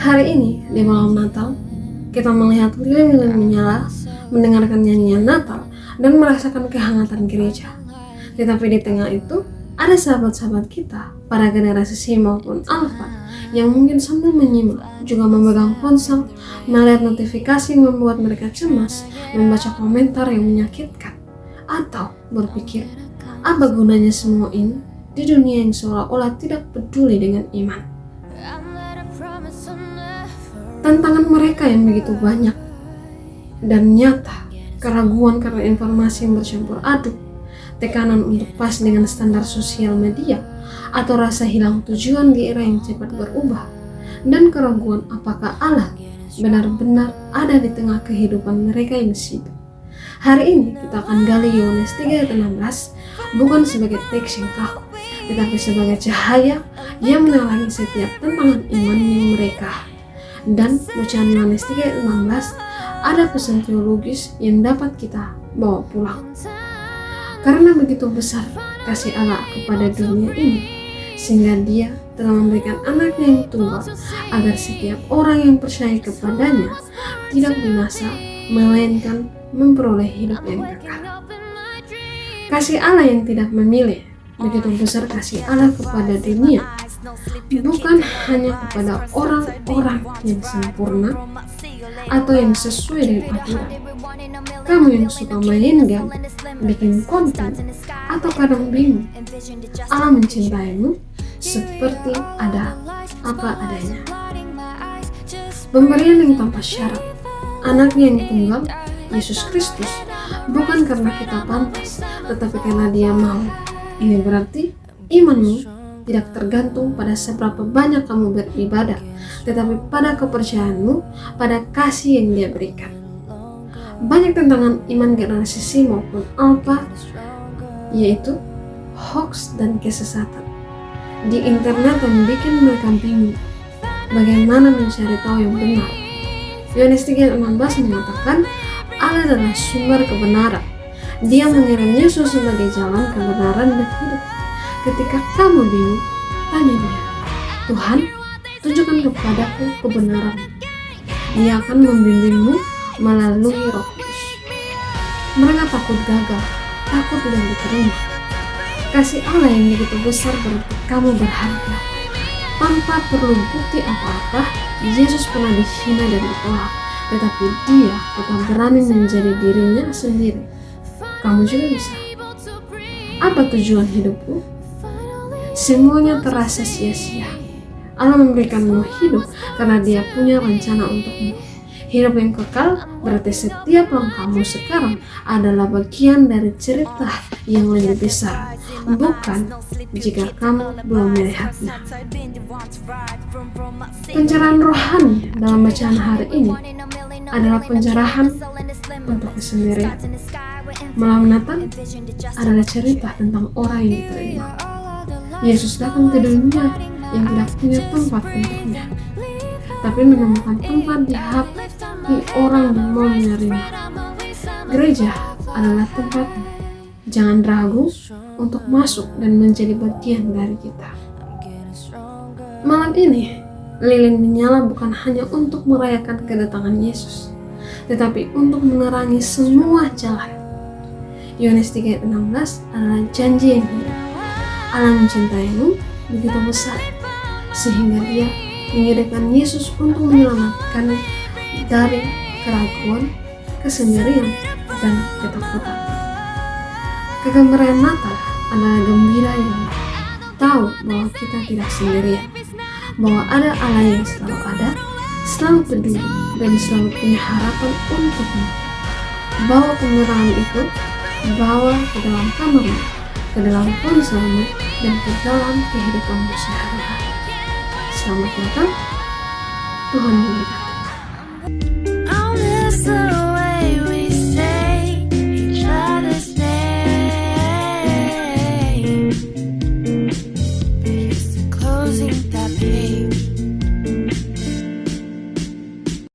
Hari ini di malam Natal, kita melihat lilin-lilin menyala, mendengarkan nyanyian Natal, dan merasakan kehangatan gereja. Tetapi di tengah itu, ada sahabat-sahabat kita, para generasi C maupun Alpha, yang mungkin sambil menyimak, juga memegang ponsel, melihat notifikasi yang membuat mereka cemas, membaca komentar yang menyakitkan, atau berpikir, apa gunanya semua ini di dunia yang seolah-olah tidak peduli dengan iman. Tantangan mereka yang begitu banyak dan nyata, keraguan karena informasi yang bercampur aduk, tekanan untuk pas dengan standar sosial media, atau rasa hilang tujuan di era yang cepat berubah, dan keraguan apakah Allah benar-benar ada di tengah kehidupan mereka yang sibuk. Hari ini kita akan gali Yohanes 3 ayat 16 bukan sebagai teks yang kaku, tetapi sebagai cahaya yang menerangi setiap tantangan iman yang mereka. Dan bacaan Yohanes 3 ayat 16 ada pesan teologis yang dapat kita bawa pulang. Karena begitu besar kasih Allah kepada dunia ini, sehingga Dia telah memberikan anaknya yang tunggal, agar setiap orang yang percaya kepadanya tidak binasa, melainkan memperoleh hidup yang kekal. Kasih Allah yang tidak memilih, begitu besar kasih Allah kepada dunia, bukan hanya kepada orang-orang yang sempurna atau yang sesuai dengan aturan. Kamu yang suka main game, bikin konten, atau kadang bingung, Allah mencintaimu seperti ada apa adanya. Pemberian yang tanpa syarat, anaknya yang tunggal, Yesus Kristus, bukan karena kita pantas, tetapi karena Dia mau. Ini berarti imanmu tidak tergantung pada seberapa banyak kamu beribadah, tetapi pada kepercayaanmu, pada kasih yang Dia berikan. Banyak tantangan iman generasi C maupun Alpha, yaitu hoax dan kesesatan di internet yang bikin mereka bingung bagaimana mencari tahu yang benar. Yohanes 3:16 mengatakan Allah adalah sumber kebenaran. Dia mengirim Yesus sebagai jalan kebenaran dan hidup. Ketika kamu bingung, tanya Dia, Tuhan, tunjukkan kepadaku kebenaran. Dia akan membimbingmu melalui Roh Kudus. Mereka takut gagal, takut tidak diterima. Kasih Allah yang begitu besar berarti kamu berharga. Tanpa perlu bukti apa-apa, Yesus pernah dihina dan ditolak, tetapi Dia tetap berani menjadi dirinya sendiri. Kamu juga bisa. Apa tujuan hidupmu? Semuanya terasa sia-sia. Allah memberikanmu hidup karena Dia punya rencana untukmu. Hidup yang kekal berarti setiap langkahmu sekarang adalah bagian dari cerita yang lebih besar, bukan jika kamu belum melihatnya. Pencerahan rohani dalam bacaan hari ini adalah pencerahan untuk kesendirian. Malam Natal adalah cerita tentang orang yang diterima. Yesus datang ke dunia yang tidak punya tempat untuknya, tapi menemukan tempat di hati orang yang mau menerima. Gereja adalah tempatnya. Jangan ragu untuk masuk dan menjadi bagian dari kita. Malam ini, lilin menyala bukan hanya untuk merayakan kedatangan Yesus, tetapi untuk menerangi semua jalan. Yohanes 3:16 adalah janji yang hidup. Allah mencintaimu begitu besar, sehingga Dia mengirimkan Yesus untuk menyelamatkan dari keraguan, kesendirian, dan ketakutan. Kegembiraan Natal adalah gembira yang tahu bahwa kita tidak sendirian, bahwa ada Allah yang selalu ada, selalu peduli, dan selalu punya harapan untukmu. Bawa kegembiraan itu, bawa ke dalam kamarmu, ke dalam ponselmu, dan ke dalam kehidupanmu sehari-hari. Selamat Natal, Tuhan memberkati.